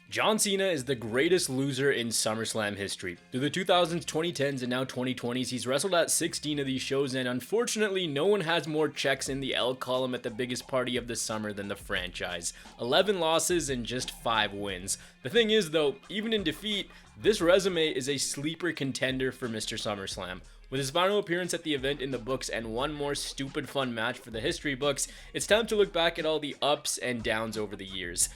John Cena is the greatest loser in SummerSlam history. Through the 2000s, 2010s, and now 2020s, he's wrestled at 16 of these shows, and unfortunately, no one has more checks in the L column at the biggest party of the summer than the franchise. 11 losses and just 5 wins. The thing is, though, even in defeat, this resume is a sleeper contender for Mr. SummerSlam. With his final appearance at the event in the books and one more stupid fun match for the history books, it's time to look back at all the ups and downs over the years.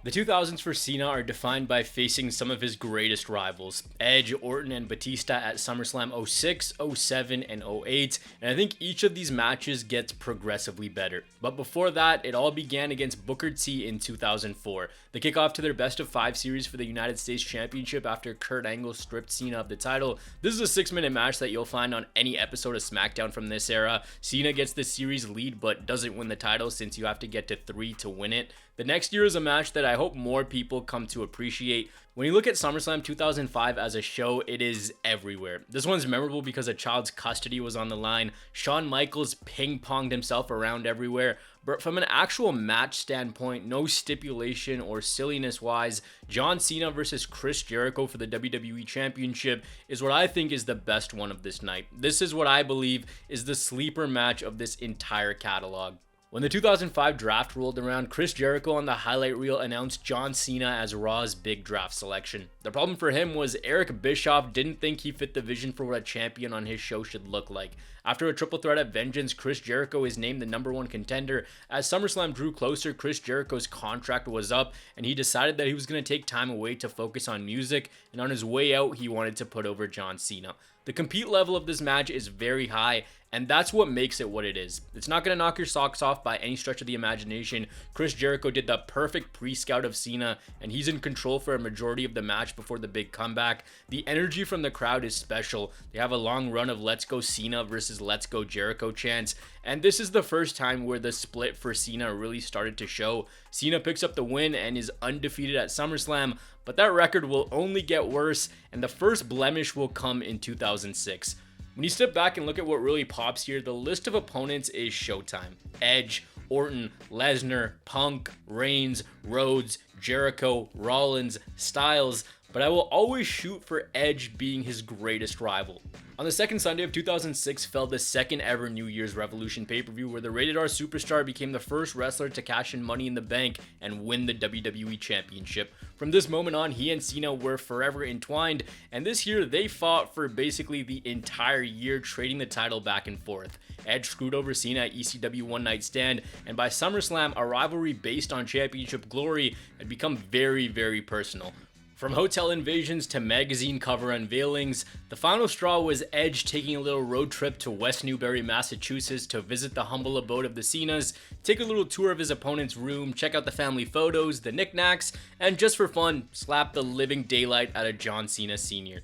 The 2000s for Cena are defined by facing some of his greatest rivals, Edge, Orton, and Batista at SummerSlam 06, 07, and 08, and I think each of these matches gets progressively better. But before that, it all began against Booker T in 2004, the kickoff to their best of 5 series for the United States Championship after Kurt Angle stripped Cena of the title. This is a 6-minute match that you'll find on any episode of SmackDown from this era. Cena gets the series lead but doesn't win the title since you have to get to 3 to win it. The next year is a match that I hope more people come to appreciate. When you look at SummerSlam 2005 as a show, it is everywhere. This one's memorable because a child's custody was on the line. Shawn Michaels ping-ponged himself around everywhere. But from an actual match standpoint, no stipulation or silliness-wise, John Cena versus Chris Jericho for the WWE Championship is what I think is the best one of this night. This is what I believe is the sleeper match of this entire catalog. When the 2005 draft rolled around, Chris Jericho on the highlight reel announced John Cena as Raw's big draft selection. The problem for him was Eric Bischoff didn't think he fit the vision for what a champion on his show should look like. After a triple threat at Vengeance, Chris Jericho is named the #1 contender. As SummerSlam drew closer, Chris Jericho's contract was up, and he decided that he was going to take time away to focus on music, and on his way out, he wanted to put over John Cena. The compete level of this match is very high, and that's what makes it what it is. It's not going to knock your socks off by any stretch of the imagination. Chris Jericho did the perfect pre-scout of Cena, and he's in control for a majority of the match before the big comeback. The energy from the crowd is special. They have a long run of Let's Go Cena versus Let's Go Jericho chants, and this is the first time where the split for Cena really started to show. Cena picks up the win and is undefeated at SummerSlam, but that record will only get worse, and the first blemish will come in 2006. When you step back and look at what really pops here, the list of opponents is showtime. Edge, Orton, Lesnar, Punk, Reigns, Rhodes, Jericho, Rollins, Styles, but I will always shoot for Edge being his greatest rival. On the second Sunday of 2006 fell the second ever New Year's Revolution pay-per-view, where the Rated R superstar became the first wrestler to cash in Money in the Bank and win the WWE Championship. From this moment on, he and Cena were forever entwined, and this year they fought for basically the entire year, trading the title back and forth. Edge screwed over Cena at ECW One Night Stand, and by SummerSlam, a rivalry based on championship glory had become very, very personal. From hotel invasions to magazine cover unveilings, the final straw was Edge taking a little road trip to West Newbury, Massachusetts to visit the humble abode of the Cenas, take a little tour of his opponent's room, check out the family photos, the knickknacks, and just for fun, slap the living daylight out of John Cena Sr.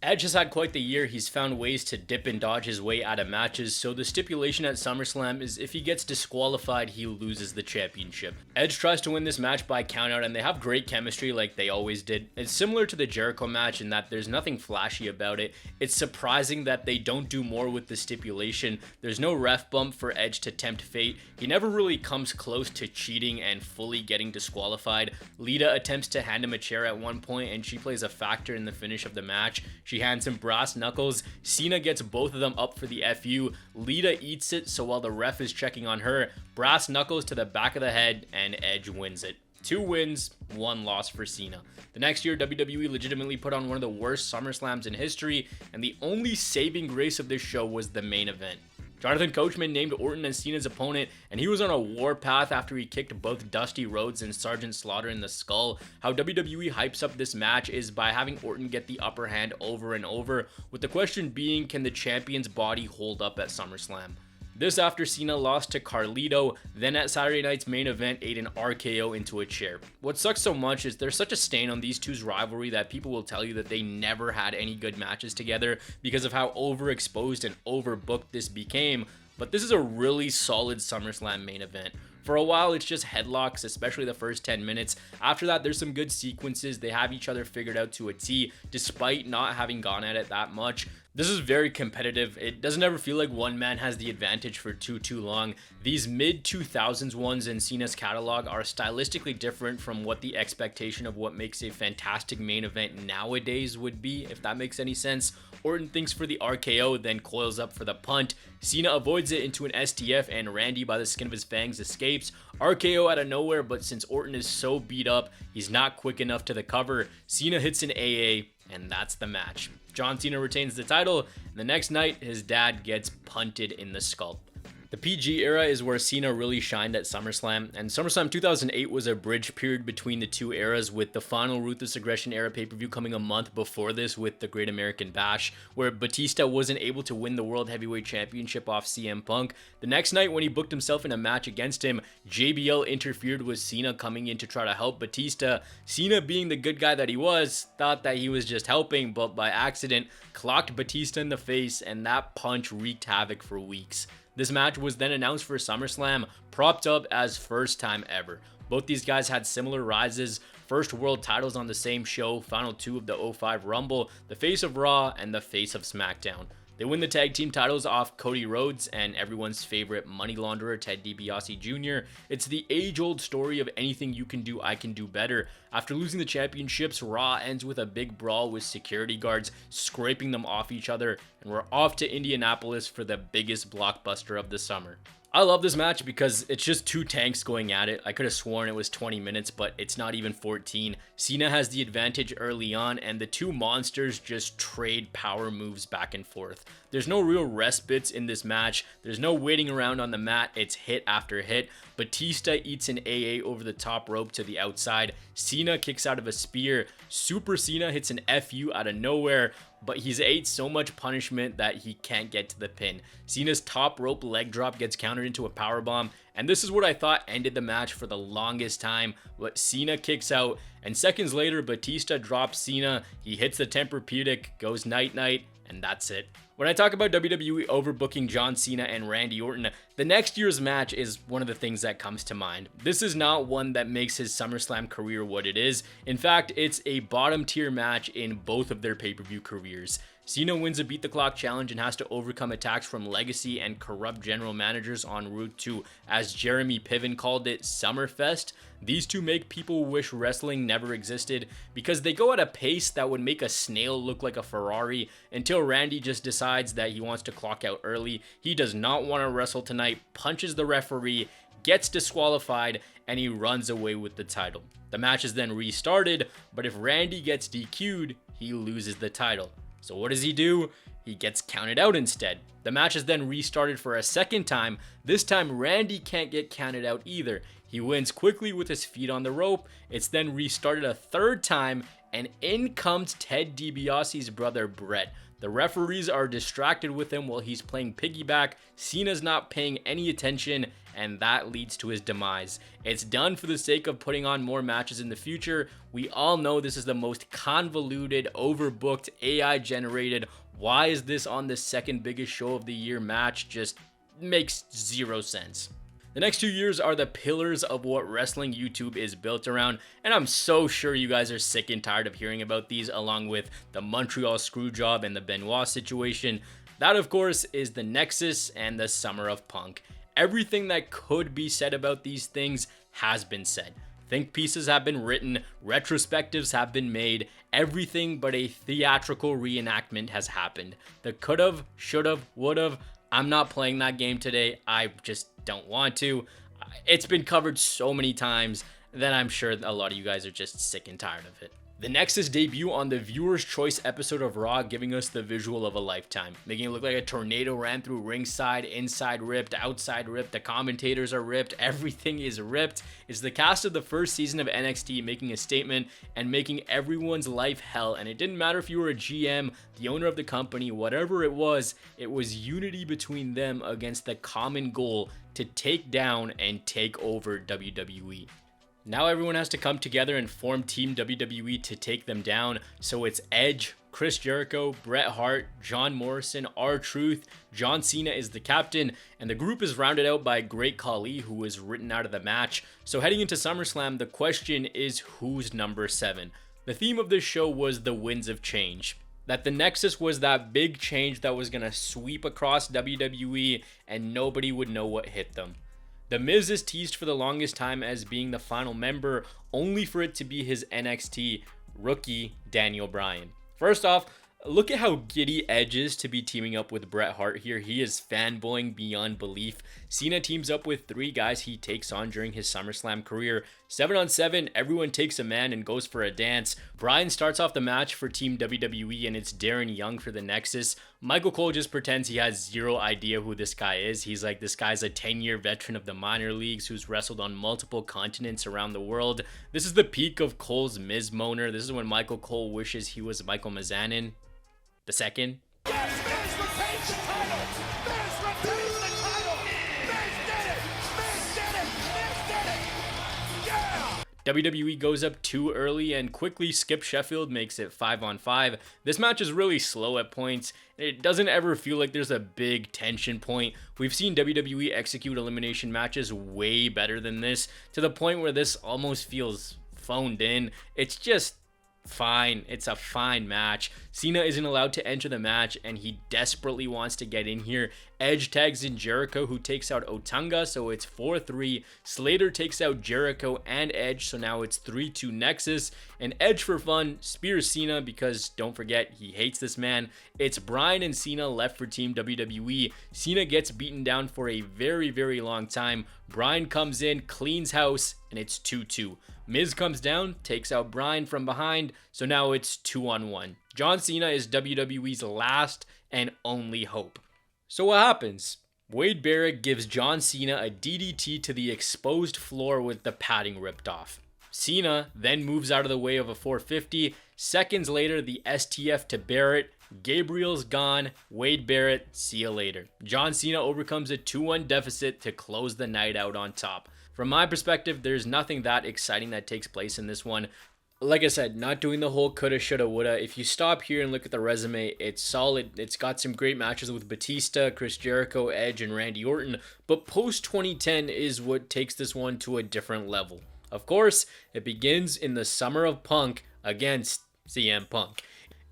Edge has had quite the year. He's found ways to dip and dodge his way out of matches, so the stipulation at SummerSlam is if he gets disqualified, he loses the championship. Edge tries to win this match by countout, and they have great chemistry like they always did. It's similar to the Jericho match in that there's nothing flashy about it. It's surprising that they don't do more with the stipulation. There's no ref bump for Edge to tempt fate. He never really comes close to cheating and fully getting disqualified. Lita attempts to hand him a chair at one point, and she plays a factor in the finish of the match. She hands him brass knuckles. Cena gets both of them up for the FU. Lita eats it, so while the ref is checking on her, brass knuckles to the back of the head, and Edge wins it. 2 wins, 1 loss for Cena. The next year, WWE legitimately put on one of the worst SummerSlams in history, and the only saving grace of this show was the main event. Jonathan Coachman named Orton as Cena's opponent, and he was on a warpath after he kicked both Dusty Rhodes and Sergeant Slaughter in the skull. How WWE hypes up this match is by having Orton get the upper hand over and over, with the question being, can the champion's body hold up at SummerSlam? This after Cena lost to Carlito, then at Saturday night's main event ate an RKO into a chair. What sucks so much is there's such a stain on these two's rivalry that people will tell you that they never had any good matches together because of how overexposed and overbooked this became, but this is a really solid SummerSlam main event. For a while, it's just headlocks, especially the first 10 minutes. After that, there's some good sequences. They have each other figured out to a T, despite not having gone at it that much. This is very competitive. It doesn't ever feel like one man has the advantage for too long. These mid 2000s ones in Cena's catalog are stylistically different from what the expectation of what makes a fantastic main event nowadays would be, if that makes any sense. Orton thinks for the RKO, then coils up for the punt. Cena avoids it into an STF, and Randy, by the skin of his fangs, escapes. RKO out of nowhere, but since Orton is so beat up, he's not quick enough to the cover. Cena hits an AA, and that's the match. John Cena retains the title, and the next night, his dad gets punted in the skull. The PG era is where Cena really shined at SummerSlam, and SummerSlam 2008 was a bridge period between the two eras, with the final Ruthless Aggression era pay-per-view coming a month before this with the Great American Bash, where Batista wasn't able to win the World Heavyweight Championship off CM Punk. The next night, when he booked himself in a match against him, JBL interfered with Cena coming in to try to help Batista. Cena, being the good guy that he was, thought that he was just helping, but by accident, clocked Batista in the face, and that punch wreaked havoc for weeks. This match was then announced for SummerSlam, propped up as first time ever. Both these guys had similar rises, first world titles on the same show, final two of the 05 Rumble, the face of Raw and the face of SmackDown. They win the tag team titles off Cody Rhodes and everyone's favorite money launderer, Ted DiBiase Jr. It's the age-old story of anything you can do, I can do better. After losing the championships, Raw ends with a big brawl with security guards scraping them off each other, and we're off to Indianapolis for the biggest blockbuster of the summer. I love this match because it's just two tanks going at it. I could have sworn it was 20 minutes, but it's not even 14. Cena has the advantage early on, and the two monsters just trade power moves back and forth. There's no real respites in this match. There's no waiting around on the mat. It's hit after hit. Batista eats an AA over the top rope to the outside. Cena kicks out of a spear. Super Cena hits an FU out of nowhere, but he's ate so much punishment that he can't get to the pin. Cena's top rope leg drop gets countered into a powerbomb, and this is what I thought ended the match for the longest time, but Cena kicks out, and seconds later, Batista drops Cena, he hits the Tempur-Pedic, goes night-night, and that's it. When I talk about WWE overbooking John Cena and Randy Orton, the next year's match is one of the things that comes to mind. This is not one that makes his SummerSlam career what it is. In fact, it's a bottom tier match in both of their pay-per-view careers. Cena wins a Beat the Clock challenge and has to overcome attacks from legacy and corrupt general managers en route to, as Jeremy Piven called it, Summerfest. These two make people wish wrestling never existed because they go at a pace that would make a snail look like a Ferrari until Randy just decides that he wants to clock out early. He does not want to wrestle tonight, punches the referee, gets disqualified, and he runs away with the title. The match is then restarted, but if Randy gets DQ'd, he loses the title. So what does he do? He gets counted out instead. The match is then restarted for a second time. This time Randy can't get counted out either. He wins quickly with his feet on the rope. It's then restarted a third time, and in comes Ted DiBiase's brother Brett. The referees are distracted with him while he's playing piggyback. Cena's not paying any attention, and that leads to his demise. It's done for the sake of putting on more matches in the future. We all know this is the most convoluted, overbooked, AI generated, why is this on the second biggest show of the year match? Just makes zero sense. The next 2 years are the pillars of what wrestling YouTube is built around, and I'm so sure you guys are sick and tired of hearing about these, along with the Montreal Screwjob and the Benoit situation. That, of course, is the Nexus and the Summer of Punk. Everything that could be said about these things has been said. Think pieces have been written, retrospectives have been made, everything but a theatrical reenactment has happened. The could've, should've, would've, I'm not playing that game today. I just don't want to. It's been covered so many times that I'm sure a lot of you guys are just sick and tired of it. The Nexus debut on the Viewer's Choice episode of Raw, giving us the visual of a lifetime, making it look like a tornado ran through ringside, inside ripped, outside ripped, the commentators are ripped, everything is ripped. It's the cast of the first season of NXT making a statement and making everyone's life hell, and it didn't matter if you were a GM, the owner of the company, whatever it was unity between them against the common goal to take down and take over WWE. Now everyone has to come together and form Team WWE to take them down. So it's Edge, Chris Jericho, Bret Hart, John Morrison, R-Truth, John Cena is the captain, and the group is rounded out by Great Khali, who was written out of the match. So heading into SummerSlam, the question is who's number 7? The theme of this show was the winds of change. That the Nexus was that big change that was going to sweep across WWE and nobody would know what hit them. The Miz is teased for the longest time as being the final member, only for it to be his NXT rookie, Daniel Bryan. First off, look at how giddy Edge is to be teaming up with Bret Hart here. He is fanboying beyond belief. Cena teams up with 3 guys he takes on during his SummerSlam career. 7-on-7, everyone takes a man and goes for a dance. Bryan starts off the match for Team WWE and it's Darren Young for the Nexus. Michael Cole just pretends he has zero idea who this guy is. He's like, this guy's a 10-year veteran of the minor leagues who's wrestled on multiple continents around the world. This is the peak of Cole's Miz Moaner. This is when Michael Cole wishes he was Michael Mizanin the second. Yes, Miz retains the title! Miz retains the title! Miz did it! Miz did it! Miz did it! Yeah! WWE goes up too early and quickly Skip Sheffield makes it 5-on-5. This match is really slow at points. It doesn't ever feel like there's a big tension point. We've seen WWE execute elimination matches way better than this, to the point where this almost feels phoned in. It's just fine. It's a fine match. Cena isn't allowed to enter the match and he desperately wants to get in here. Edge tags in Jericho, who takes out Otunga, so it's 4-3. Slater takes out Jericho and Edge, so now it's 3-2 Nexus. And Edge for fun spears Cena because, don't forget, he hates this man. It's Bryan and Cena left for Team WWE. Cena gets beaten down for a very, very long time. Bryan comes in, cleans house, and it's 2-2. Miz comes down, takes out Bryan from behind, so now it's 2-on-1. John Cena is WWE's last and only hope. So what happens? Wade Barrett gives John Cena a DDT to the exposed floor with the padding ripped off. Cena then moves out of the way of a 450. Seconds later, the STF to Barrett. Gabriel's gone. Wade Barrett, see you later. John Cena overcomes a 2-1 deficit to close the night out on top. From my perspective, there's nothing that exciting that takes place in this one. Like I said, not doing the whole coulda, shoulda, woulda. If you stop here and look at the resume, it's solid. It's got some great matches with Batista, Chris Jericho, Edge, and Randy Orton. But post 2010 is what takes this one to a different level. Of course, it begins in the summer of Punk against CM Punk.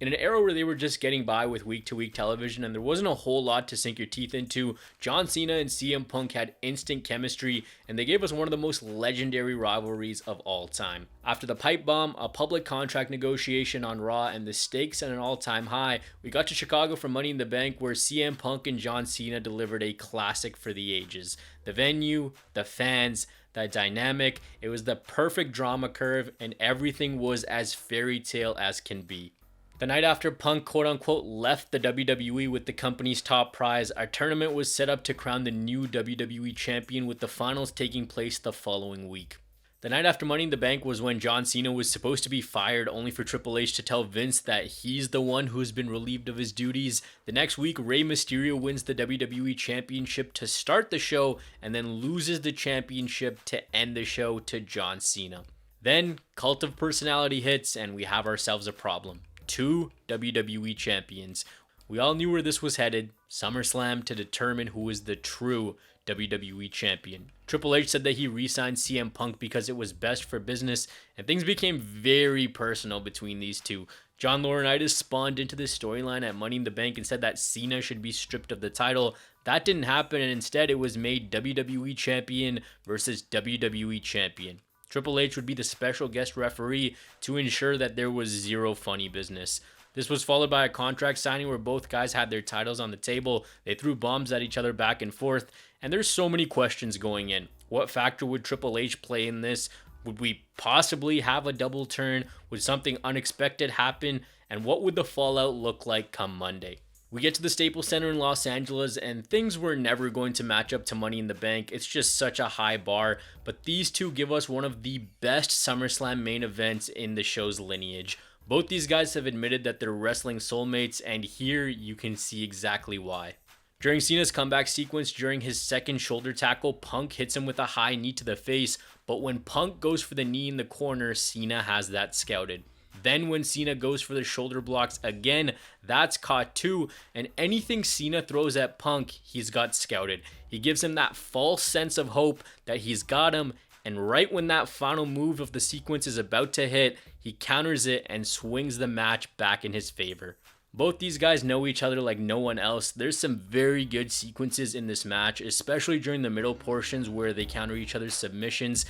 In an era where they were just getting by with week-to-week television and there wasn't a whole lot to sink your teeth into, John Cena and CM Punk had instant chemistry and they gave us one of the most legendary rivalries of all time. After the pipe bomb, a public contract negotiation on Raw, and the stakes at an all-time high, we got to Chicago for Money in the Bank, where CM Punk and John Cena delivered a classic for the ages. The venue, the fans, the dynamic, it was the perfect drama curve, and everything was as fairy tale as can be. The night after Punk quote-unquote left the WWE with the company's top prize, our tournament was set up to crown the new WWE champion, with the finals taking place the following week. The night after Money in the Bank was when John Cena was supposed to be fired, only for Triple H to tell Vince that he's the one who's been relieved of his duties. The next week, Rey Mysterio wins the WWE Championship to start the show and then loses the championship to end the show to John Cena. Then, Cult of Personality hits and we have ourselves a problem. 2 WWE champions. We all knew where this was headed, SummerSlam, to determine who was the true WWE champion. Triple H said that he re-signed CM Punk because it was best for business, and things became very personal between these two. John Laurinaitis spawned into this storyline at Money in the Bank and said that Cena should be stripped of the title. That didn't happen, and instead it was made WWE champion versus WWE champion. Triple H would be the special guest referee to ensure that there was zero funny business. This was followed by a contract signing where both guys had their titles on the table. They threw bombs at each other back and forth, and there's so many questions going in. What factor would Triple H play in this? Would we possibly have a double turn? Would something unexpected happen? And what would the fallout look like come Monday? We get to the Staples Center in Los Angeles, and things were never going to match up to Money in the Bank. It's just such a high bar, but these two give us one of the best SummerSlam main events in the show's lineage. Both these guys have admitted that they're wrestling soulmates, and here you can see exactly why. During Cena's comeback sequence during his second shoulder tackle, Punk hits him with a high knee to the face, but when Punk goes for the knee in the corner, Cena has that scouted. Then when Cena goes for the shoulder blocks again, that's caught too, and anything Cena throws at Punk, he's got scouted. He gives him that false sense of hope that he's got him, and right when that final move of the sequence is about to hit, he counters it and swings the match back in his favor. Both these guys know each other like no one else. There's some very good sequences in this match, especially during the middle portions where they counter each other's submissions.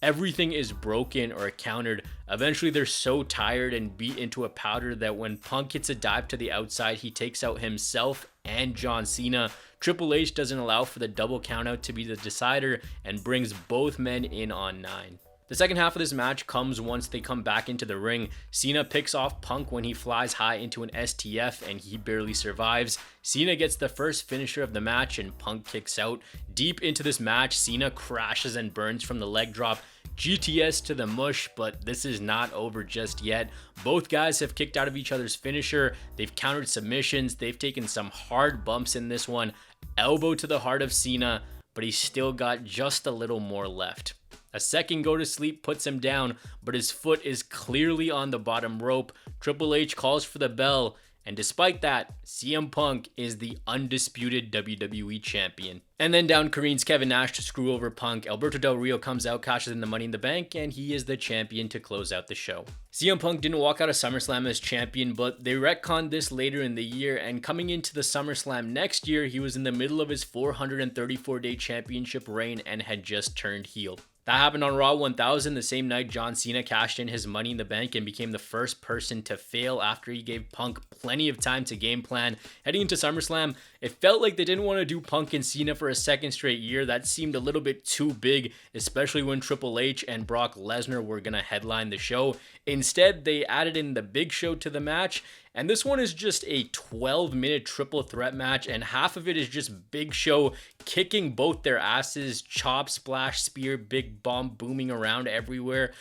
Everything is broken or countered. Eventually, they're so tired and beat into a powder that when Punk hits a dive to the outside, he takes out himself and John Cena. Triple H doesn't allow for the double countout to be the decider and brings both men in on 9. The second half of this match comes once they come back into the ring. Cena picks off Punk when he flies high into an STF and he barely survives. Cena gets the first finisher of the match and Punk kicks out. Deep into this match, Cena crashes and burns from the leg drop. GTS to the mush, but this is not over just yet. Both guys have kicked out of each other's finisher. They've countered submissions. They've taken some hard bumps in this one. Elbow to the heart of Cena, but he's still got just a little more left. A second go to sleep puts him down, but his foot is clearly on the bottom rope. Triple H calls for the bell, and despite that, CM Punk is the undisputed WWE champion. And then down careens Kevin Nash to screw over Punk. Alberto Del Rio comes out, cashes in the Money in the Bank, and he is the champion to close out the show. CM Punk didn't walk out of SummerSlam as champion, but they retconned this later in the year, and coming into the SummerSlam next year, he was in the middle of his 434-day championship reign and had just turned heel. That happened on Raw 1000, the same night John Cena cashed in his Money in the Bank and became the first person to fail after he gave Punk plenty of time to game plan. Heading into SummerSlam, it felt like they didn't want to do Punk and Cena for a second straight year. That seemed a little bit too big, especially when Triple H and Brock Lesnar were going to headline the show. Instead, they added in the Big Show to the match, and this one is just a 12-minute triple threat match, and half of it is just Big Show kicking both their asses, chop, splash, spear, big bomb booming around everywhere.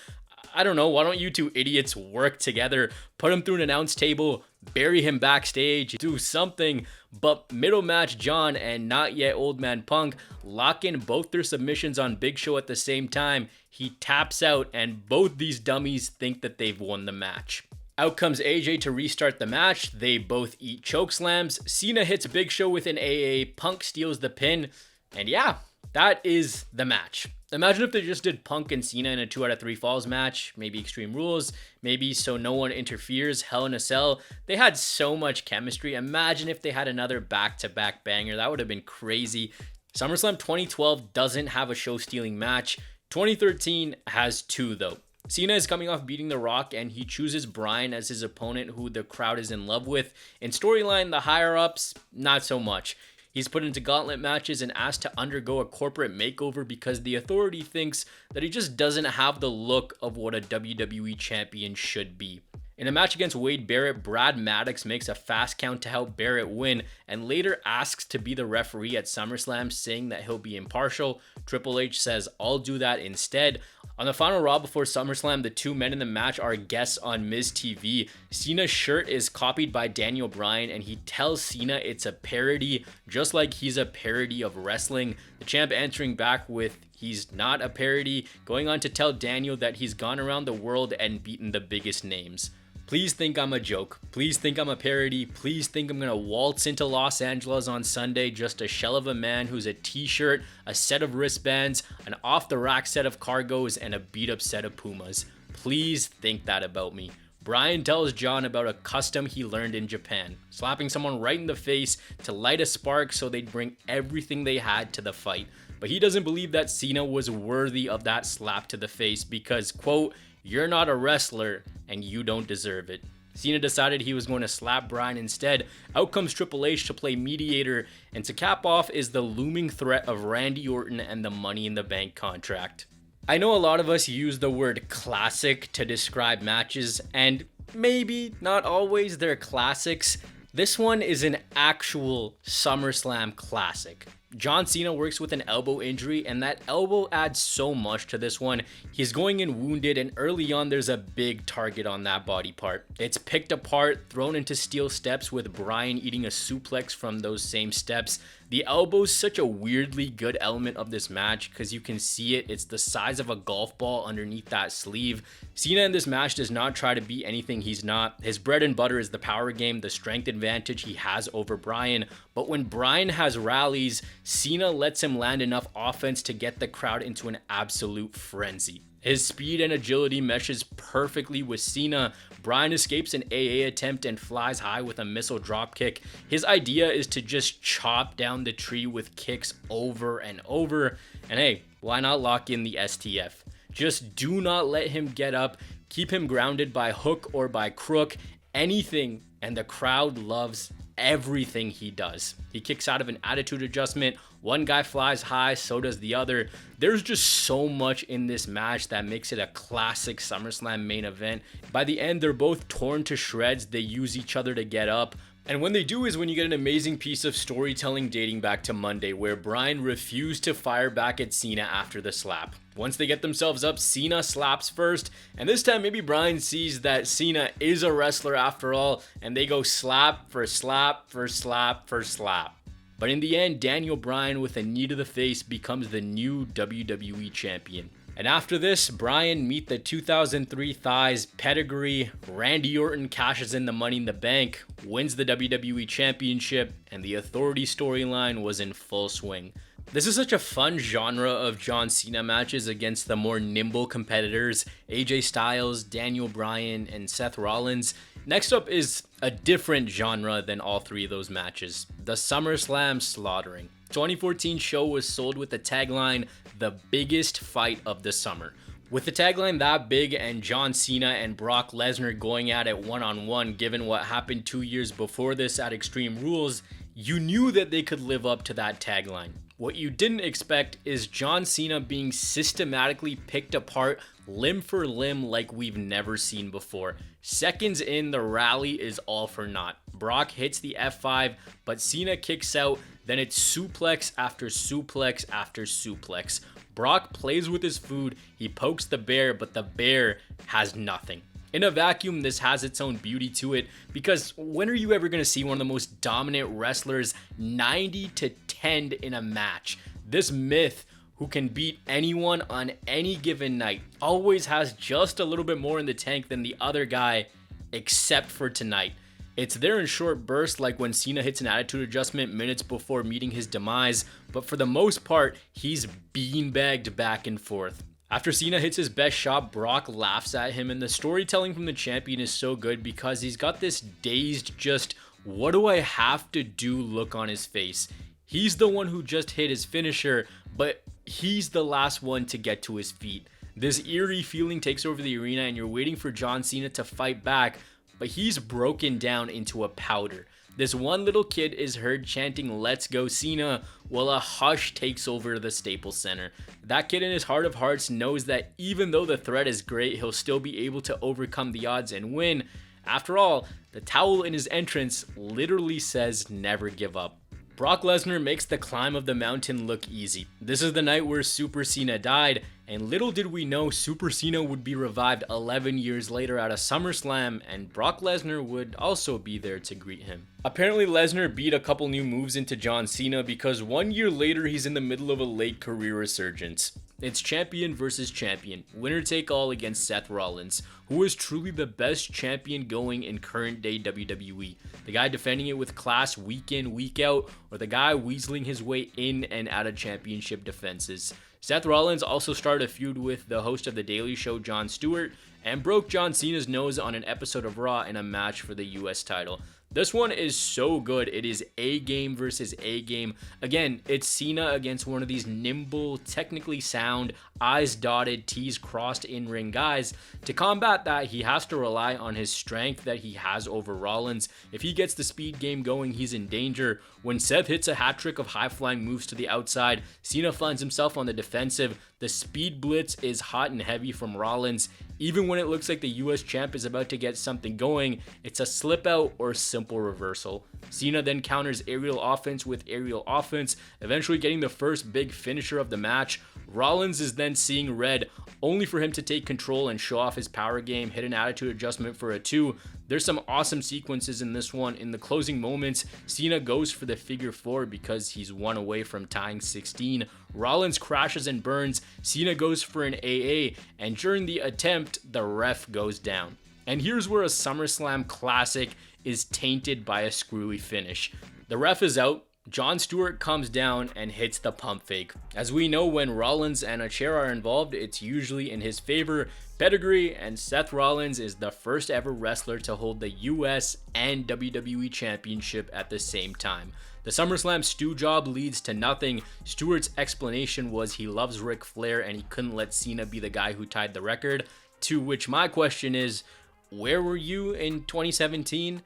I don't know, why don't you two idiots work together, put him through an announce table, bury him backstage, do something. But middle match, John and not yet old man Punk lock in both their submissions on Big Show at the same time. He taps out and both these dummies think that they've won the match. Out comes AJ to restart the match. They both eat choke slams. Cena hits Big Show with an AA. Punk steals the pin. And yeah, that is the match. Imagine if they just did Punk and Cena in a 2 out of 3 falls match, maybe Extreme Rules, maybe so no one interferes, Hell in a Cell. They had so much chemistry. Imagine if they had another back-to-back banger. That would have been crazy. SummerSlam 2012 doesn't have a show-stealing match. 2013 has 2 though. Cena is coming off beating The Rock and he chooses Bryan as his opponent who the crowd is in love with. In storyline, the higher-ups, not so much. He's put into gauntlet matches and asked to undergo a corporate makeover because the authority thinks that he just doesn't have the look of what a WWE champion should be. In a match against Wade Barrett, Brad Maddox makes a fast count to help Barrett win and later asks to be the referee at SummerSlam, saying that he'll be impartial. Triple H says, "I'll do that instead." On the final Raw before SummerSlam, the 2 men in the match are guests on Miz TV. Cena's shirt is copied by Daniel Bryan and he tells Cena it's a parody, just like he's a parody of wrestling. The champ answering back with he's not a parody, going on to tell Daniel that he's gone around the world and beaten the biggest names. Please think I'm a joke. Please think I'm a parody. Please think I'm gonna waltz into Los Angeles on Sunday just a shell of a man who's a t-shirt, a set of wristbands, an off-the-rack set of cargos, and a beat-up set of Pumas. Please think that about me. Bryan tells John about a custom he learned in Japan, slapping someone right in the face to light a spark so they'd bring everything they had to the fight. But he doesn't believe that Cena was worthy of that slap to the face because, quote, "You're not a wrestler and you don't deserve it." Cena decided he was going to slap Bryan instead. Out comes Triple H to play mediator, and to cap off is the looming threat of Randy Orton and the Money in the Bank contract. I know a lot of us use the word classic to describe matches, and maybe not always they're classics. This one is an actual SummerSlam classic. John Cena works with an elbow injury, and that elbow adds so much to this one. He's going in wounded, and early on there's a big target on that body part. It's picked apart, thrown into steel steps with Bryan eating a suplex from those same steps. The elbow's such a weirdly good element of this match because you can see it. It's the size of a golf ball underneath that sleeve. Cena in this match does not try to be anything he's not. His bread and butter is the power game, the strength advantage he has over Bryan. But when Bryan has rallies, Cena lets him land enough offense to get the crowd into an absolute frenzy. His speed and agility meshes perfectly with Cena. Bryan escapes an AA attempt and flies high with a missile dropkick. His idea is to just chop down the tree with kicks over and over. And hey, why not lock in the STF? Just do not let him get up. Keep him grounded by hook or by crook. Anything, and the crowd loves everything he does. He kicks out of an attitude adjustment. One guy flies high, so does the other. There's just so much in this match that makes it a classic SummerSlam main event. By the end, they're both torn to shreds. They use each other to get up. And when they do is when you get an amazing piece of storytelling dating back to Monday, where Bryan refused to fire back at Cena after the slap. Once they get themselves up, Cena slaps first, and this time maybe Bryan sees that Cena is a wrestler after all, and they go slap for slap for slap for slap. But in the end, Daniel Bryan with a knee to the face becomes the new WWE champion. And after this, Bryan meet the 2003 Thighs pedigree, Randy Orton cashes in the Money in the Bank, wins the WWE Championship, and the Authority storyline was in full swing. This is such a fun genre of John Cena matches against the more nimble competitors, AJ Styles, Daniel Bryan, and Seth Rollins. Next up is a different genre than all three of those matches, the SummerSlam slaughtering. 2014 show was sold with the tagline, the biggest fight of the summer. With the tagline that big and John Cena and Brock Lesnar going at it one-on-one, given what happened 2 years before this at Extreme Rules, you knew that they could live up to that tagline. What you didn't expect is John Cena being systematically picked apart limb for limb like we've never seen before. Seconds in, the rally is all for naught. Brock hits the F5, but Cena kicks out, then it's suplex after suplex after suplex. Brock plays with his food, he pokes the bear, but the bear has nothing. In a vacuum, this has its own beauty to it, because when are you ever going to see one of the most dominant wrestlers 90-10 in a match? This myth, who can beat anyone on any given night, always has just a little bit more in the tank than the other guy, except for tonight. It's there in short bursts, like when Cena hits an attitude adjustment minutes before meeting his demise, but for the most part, he's beanbagged back and forth. After Cena hits his best shot, Brock laughs at him, and the storytelling from the champion is so good because he's got this dazed, just, what do I have to do look on his face. He's the one who just hit his finisher, but he's the last one to get to his feet. This eerie feeling takes over the arena, and you're waiting for John Cena to fight back, but he's broken down into a powder. This one little kid is heard chanting "Let's go Cena" while a hush takes over the Staples Center. That kid in his heart of hearts knows that even though the threat is great, he'll still be able to overcome the odds and win. After all, the towel in his entrance literally says never give up. Brock Lesnar makes the climb of the mountain look easy. This is the night where Super Cena died, and little did we know Super Cena would be revived 11 years later at a SummerSlam, and Brock Lesnar would also be there to greet him. Apparently Lesnar beat a couple new moves into John Cena because 1 year later he's in the middle of a late career resurgence. It's champion versus champion, winner take all against Seth Rollins, who is truly the best champion going in current day WWE. The guy defending it with class week in, week out, or the guy weaseling his way in and out of championship defenses. Seth Rollins also started a feud with the host of The Daily Show, Jon Stewart, and broke John Cena's nose on an episode of Raw in a match for the US title. This one is so good. It is A game versus A game. Again, it's Cena against one of these nimble, technically sound, I's dotted, T's crossed in-ring guys. To combat that, he has to rely on his strength that he has over Rollins. If he gets the speed game going, he's in danger. When Seth hits a hat trick of high-flying moves to the outside, Cena finds himself on the defensive. The speed blitz is hot and heavy from Rollins. Even when it looks like the US champ is about to get something going, it's a slip out or simple reversal. Cena then counters aerial offense with aerial offense, eventually getting the first big finisher of the match. Rollins is then seeing red, only for him to take control and show off his power game, hit an attitude adjustment for a 2. There's some awesome sequences in this one. In the closing moments, Cena goes for the figure 4 because he's 1 away from tying 16. Rollins crashes and burns, Cena goes for an AA, and during the attempt, the ref goes down. And here's where a SummerSlam classic is tainted by a screwy finish. The ref is out, Jon Stewart comes down and hits the pump fake. As we know, when Rollins and a chair are involved, it's usually in his favor. Pedigree, and Seth Rollins is the first ever wrestler to hold the US and WWE Championship at the same time. The SummerSlam stew job leads to nothing. Stewart's explanation was he loves Ric Flair and he couldn't let Cena be the guy who tied the record. To which my question is, where were you in 2017?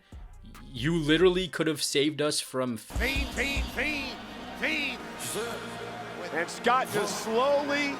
You literally could have saved us from Fiend. And Scott just slowly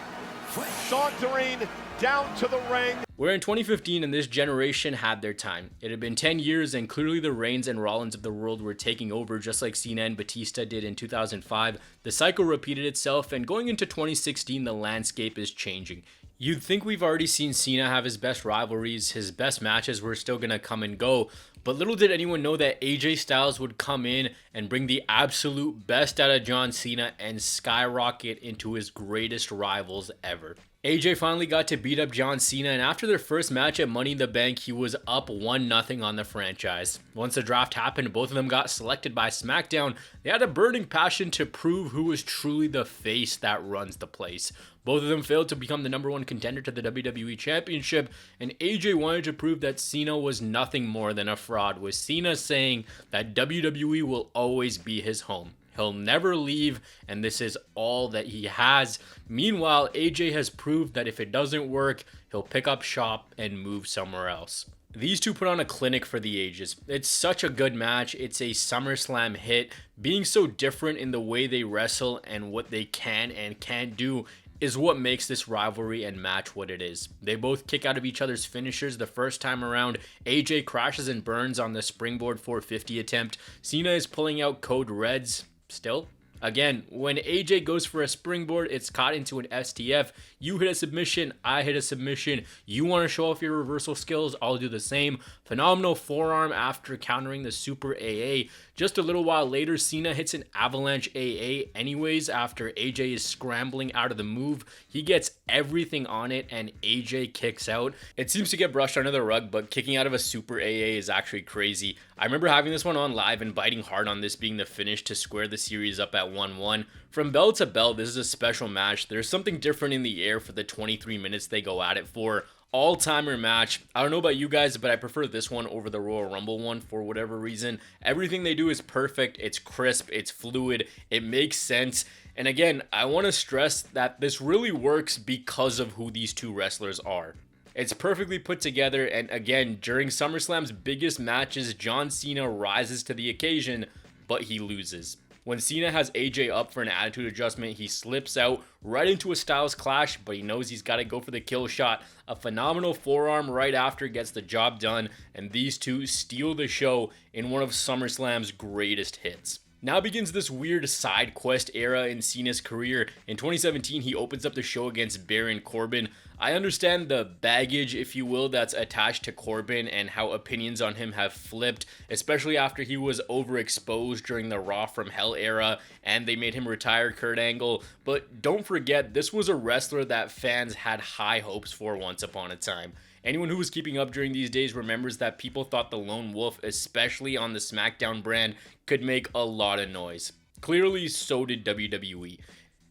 sauntering down to the ring. We're in 2015 and this generation had their time. It had been 10 years and clearly the Reigns and Rollins of the world were taking over just like Cena and Batista did in 2005. The cycle repeated itself, and going into 2016 the landscape is changing. You'd think we've already seen Cena have his best rivalries, his best matches were still gonna come and go, but little did anyone know that AJ Styles would come in and bring the absolute best out of John Cena and skyrocket into his greatest rivals ever. AJ finally got to beat up John Cena, and after their first match at Money in the Bank, he was up 1-0 on the franchise. Once the draft happened, both of them got selected by SmackDown. They had a burning passion to prove who was truly the face that runs the place. Both of them failed to become the #1 contender to the WWE Championship, and AJ wanted to prove that Cena was nothing more than a fraud, with Cena saying that WWE will always be his home. He'll never leave, and this is all that he has. Meanwhile, AJ has proved that if it doesn't work, he'll pick up shop and move somewhere else. These two put on a clinic for the ages. It's such a good match. It's a SummerSlam hit. Being so different in the way they wrestle and what they can and can't do is what makes this rivalry and match what it is. They both kick out of each other's finishers the first time around. AJ crashes and burns on the springboard 450 attempt. Cena is pulling out code reds. Still, again, when AJ goes for a springboard, it's caught into an STF. You hit a submission, I hit a submission. You want to show off your reversal skills, I'll do the same. Phenomenal forearm after countering the super AA. Just a little while later, Cena hits an avalanche AA anyways after AJ is scrambling out of the move. He gets everything on it and AJ kicks out. It seems to get brushed under the rug, but kicking out of a super AA is actually crazy. I remember having this one on live and biting hard on this being the finish to square the series up at 1-1. From bell to bell, this is a special match. There's something different in the air for the 23 minutes they go at it for. All-timer match. I don't know about you guys, but I prefer this one over the Royal Rumble one for whatever reason. Everything they do is perfect. It's crisp. It's fluid. It makes sense. And again, I want to stress that this really works because of who these two wrestlers are. It's perfectly put together, and again, during SummerSlam's biggest matches, John Cena rises to the occasion, but he loses. When Cena has AJ up for an attitude adjustment, he slips out right into a Styles clash, but he knows he's got to go for the kill shot. A phenomenal forearm right after gets the job done, and these two steal the show in one of SummerSlam's greatest hits. Now begins this weird side quest era in Cena's career. In 2017, he opens up the show against Baron Corbin. I understand the baggage, if you will, that's attached to Corbin and how opinions on him have flipped, especially after he was overexposed during the Raw from Hell era and they made him retire Kurt Angle. But don't forget, this was a wrestler that fans had high hopes for once upon a time. Anyone who was keeping up during these days remembers that people thought the Lone Wolf, especially on the SmackDown brand, could make a lot of noise. Clearly, so did WWE.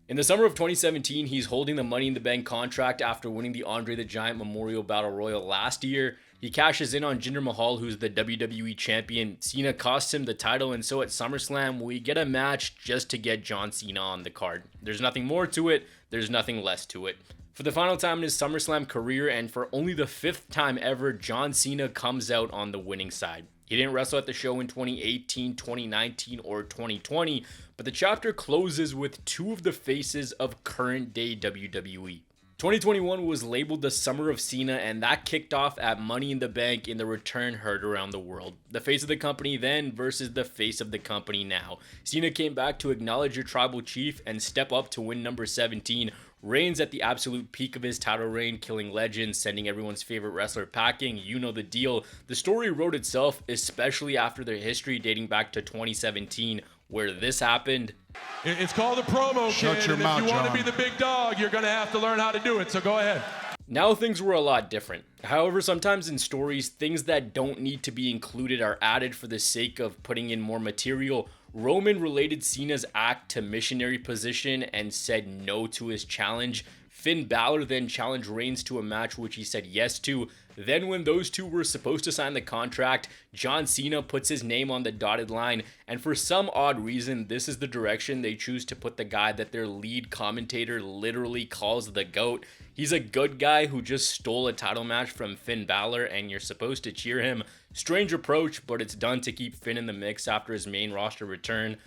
In the summer of 2017, he's holding the Money in the Bank contract after winning the Andre the Giant Memorial Battle Royal last year. He cashes in on Jinder Mahal, who's the WWE champion. Cena costs him the title, and so at SummerSlam, we get a match just to get John Cena on the card. There's nothing more to it, there's nothing less to it. For the final time in his SummerSlam career, and for only the 5th time ever, John Cena comes out on the winning side. He didn't wrestle at the show in 2018, 2019, or 2020, but the chapter closes with two of the faces of current-day WWE. 2021 was labeled the Summer of Cena, and that kicked off at Money in the Bank in the return heard around the world. The face of the company then versus the face of the company now. Cena came back to acknowledge your tribal chief and step up to win number 17. Reigns at the absolute peak of his title reign, killing legends, sending everyone's favorite wrestler packing. You know the deal. The story wrote itself, especially after their history dating back to 2017, where this happened. It's called a promo, kid. Shut your mouth, if you want to John. be the big dog, you're going to have to learn how to do it, so go ahead. Now things were a lot different. However, sometimes in stories, things that don't need to be included are added for the sake of putting in more material. Roman related Cena's act to missionary position and said no to his challenge. Finn Balor then challenged Reigns to a match which he said yes to. Then when those two were supposed to sign the contract, John Cena puts his name on the dotted line, and for some odd reason, this is the direction they choose to put the guy that their lead commentator literally calls the GOAT. He's a good guy who just stole a title match from Finn Balor, and you're supposed to cheer him. Strange approach, but it's done to keep Finn in the mix after his main roster return.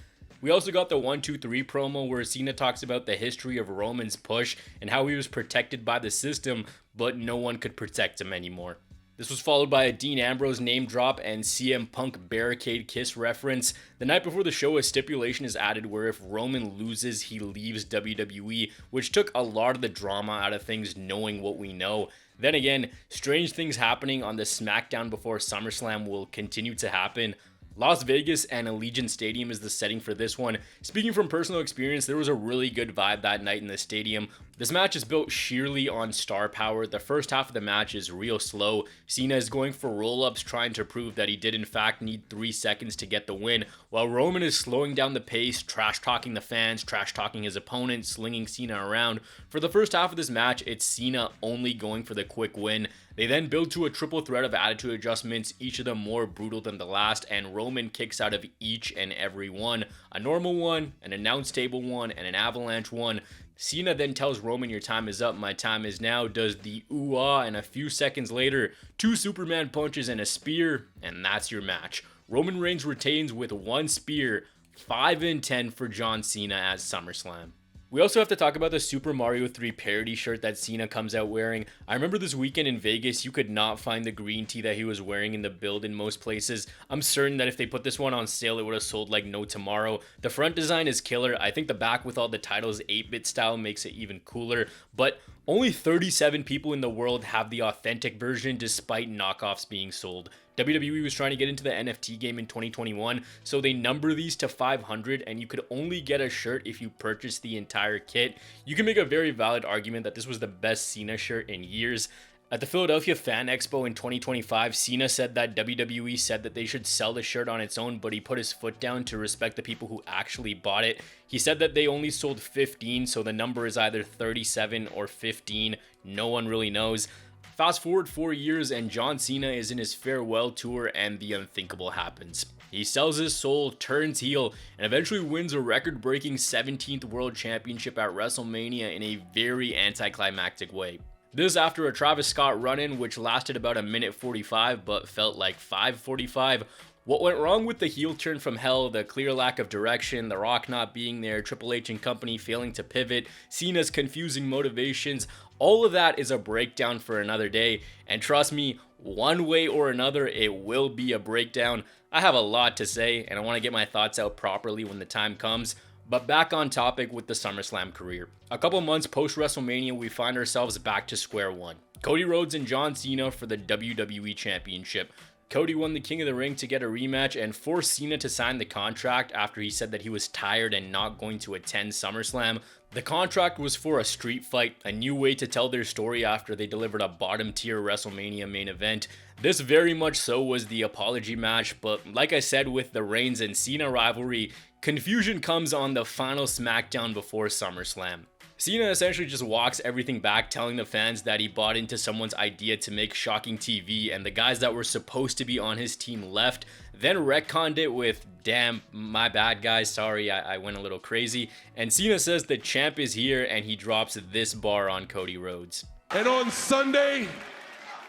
We also got the 1-2-3 promo where Cena talks about the history of Roman's push and how he was protected by the system, but no one could protect him anymore. This was followed by a Dean Ambrose name drop and CM Punk barricade kiss reference. The night before the show, a stipulation is added where if Roman loses, he leaves WWE, which took a lot of the drama out of things knowing what we know. Then again, strange things happening on the SmackDown before SummerSlam will continue to happen. Las Vegas and Allegiant Stadium is the setting for this one. Speaking from personal experience, there was a really good vibe that night in the stadium. This match is built sheerly on star power. The first half of the match is real slow. Cena is going for roll-ups, trying to prove that he did in fact need 3 seconds to get the win, while Roman is slowing down the pace, trash-talking the fans, trash-talking his opponent, slinging Cena around. For the first half of this match, it's Cena only going for the quick win. They then build to a triple threat of attitude adjustments, each of them more brutal than the last, and Roman kicks out of each and every one. A normal one, an announce table one, and an avalanche one. Cena then tells Roman, "Your time is up, my time is now," does the ooh-ah, and a few seconds later, 2 Superman punches and a spear, and that's your match. Roman Reigns retains with 1 spear, 5-10 for John Cena at SummerSlam. We also have to talk about the Super Mario 3 parody shirt that Cena comes out wearing. I remember this weekend in Vegas, you could not find the green tee that he was wearing in the build in most places. I'm certain that if they put this one on sale, it would have sold like no tomorrow. The front design is killer. I think the back with all the titles 8-bit style makes it even cooler, but only 37 people in the world have the authentic version despite knockoffs being sold. WWE was trying to get into the NFT game in 2021, so they number these to 500, and you could only get a shirt if you purchased the entire kit. You can make a very valid argument that this was the best Cena shirt in years. At the Philadelphia Fan Expo in 2025, Cena said that WWE said that they should sell the shirt on its own, but he put his foot down to respect the people who actually bought it. He said that they only sold 15, so the number is either 37 or 15. No one really knows. Fast forward 4 years and John Cena is in his farewell tour and the unthinkable happens. He sells his soul, turns heel, and eventually wins a record-breaking 17th World Championship at WrestleMania in a very anticlimactic way. This after a Travis Scott run-in which lasted about 1:45 but felt like 5:45. What went wrong with the heel turn from hell, the clear lack of direction, The Rock not being there, Triple H and company failing to pivot, Cena's confusing motivations, all of that is a breakdown for another day. And trust me, one way or another, it will be a breakdown. I have a lot to say, and I want to get my thoughts out properly when the time comes. But back on topic with the SummerSlam career. A couple months post WrestleMania, we find ourselves back to square one. Cody Rhodes and John Cena for the WWE Championship. Cody won the King of the Ring to get a rematch and forced Cena to sign the contract after he said that he was tired and not going to attend SummerSlam. The contract was for a street fight, a new way to tell their story after they delivered a bottom tier WrestleMania main event. This very much so was the apology match, but like I said with the Reigns and Cena rivalry, confusion comes on the final SmackDown before SummerSlam. Cena essentially just walks everything back, telling the fans that he bought into someone's idea to make shocking TV, and the guys that were supposed to be on his team left, then retconned it with, "Damn, my bad guys, sorry, I went a little crazy." And Cena says the champ is here, and he drops this bar on Cody Rhodes. "And on Sunday,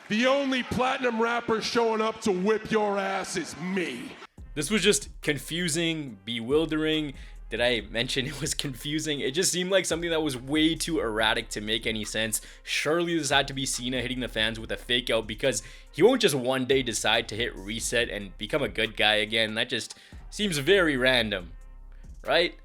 the only platinum rapper showing up to whip your ass is me." This was just confusing, bewildering. Did I mention it was confusing? It just seemed like something that was way too erratic to make any sense. Surely this had to be Cena hitting the fans with a fake out, because he won't just one day decide to hit reset and become a good guy again. That just seems very random, right?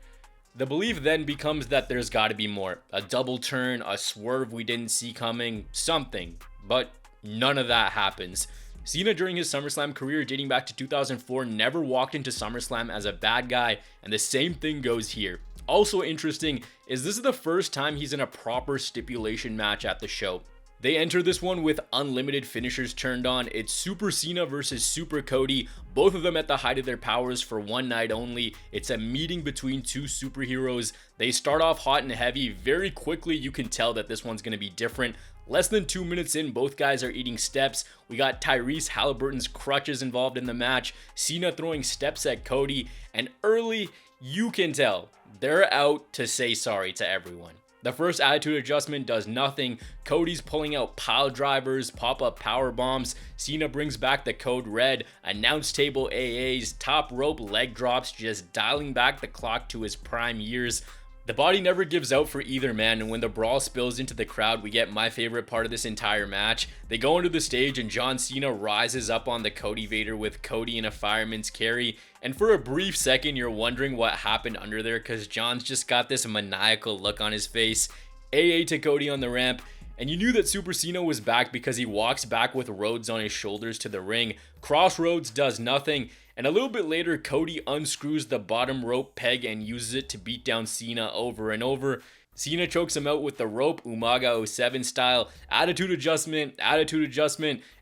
The belief then becomes that there's got to be more. A double turn, a swerve we didn't see coming, something. But none of that happens. Cena during his SummerSlam career dating back to 2004 never walked into SummerSlam as a bad guy, and the same thing goes here. Also interesting is this is the first time he's in a proper stipulation match at the show. They enter this one with unlimited finishers turned on. It's Super Cena versus Super Cody, both of them at the height of their powers for one night only. It's a meeting between two superheroes. They start off hot and heavy. Very quickly, you can tell that this one's going to be different. Less than 2 minutes in, both guys are eating steps. We got Tyrese Halliburton's crutches involved in the match, Cena throwing steps at Cody, and early, you can tell they're out to say sorry to everyone. The first attitude adjustment does nothing. Cody's pulling out pile drivers, pop-up power bombs. Cena brings back the code red, announce table AAs, top rope leg drops, just dialing back the clock to his prime years. The body never gives out for either man, and when the brawl spills into the crowd, we get my favorite part of this entire match. They go into the stage and John Cena rises up on the Cody Vader with Cody in a fireman's carry, and for a brief second you're wondering what happened under there because John's just got this maniacal look on his face. AA to Cody on the ramp, and you knew that Super Cena was back because he walks back with Rhodes on his shoulders to the ring. Crossroads does nothing, and a little bit later, Cody unscrews the bottom rope peg and uses it to beat down Cena over and over. Cena chokes him out with the rope, Umaga 07 style. Attitude adjustment,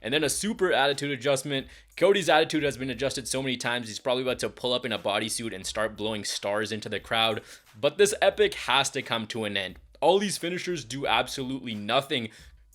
and then a super attitude adjustment. Cody's attitude has been adjusted so many times, he's probably about to pull up in a bodysuit and start blowing stars into the crowd. But this epic has to come to an end. All these finishers do absolutely nothing.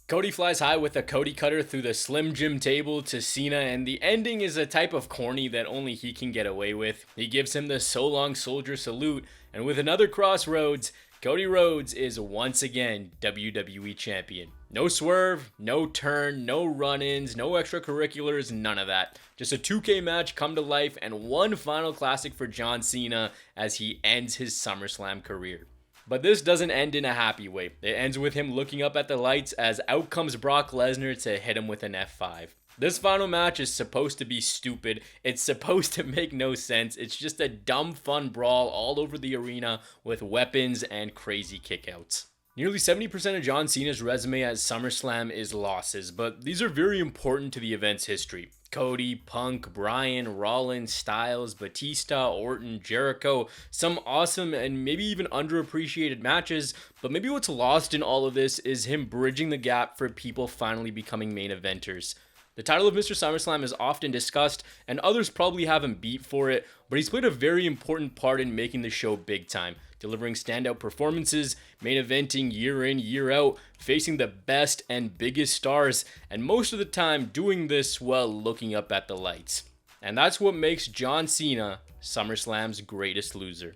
Cody flies high with a Cody cutter through the Slim Jim table to Cena, and the ending is a type of corny that only he can get away with. He gives him the so long soldier salute, and with another Crossroads, Cody Rhodes is once again WWE Champion. No swerve, no turn, no run-ins, no extracurriculars, none of that. Just a 2K match come to life and one final classic for John Cena as he ends his SummerSlam career. But this doesn't end in a happy way. It ends with him looking up at the lights as out comes Brock Lesnar to hit him with an F5. This final match is supposed to be stupid. It's supposed to make no sense. It's just a dumb fun brawl all over the arena with weapons and crazy kickouts. Nearly 70% of John Cena's resume at SummerSlam is losses, but these are very important to the event's history. Cody, Punk, Bryan, Rollins, Styles, Batista, Orton, Jericho, some awesome and maybe even underappreciated matches, but maybe what's lost in all of this is him bridging the gap for people finally becoming main eventers. The title of Mr. SummerSlam is often discussed, and others probably have him beat for it, but he's played a very important part in making the show big time, delivering standout performances, main eventing year in, year out, facing the best and biggest stars, and most of the time doing this while looking up at the lights. And that's what makes John Cena SummerSlam's greatest loser.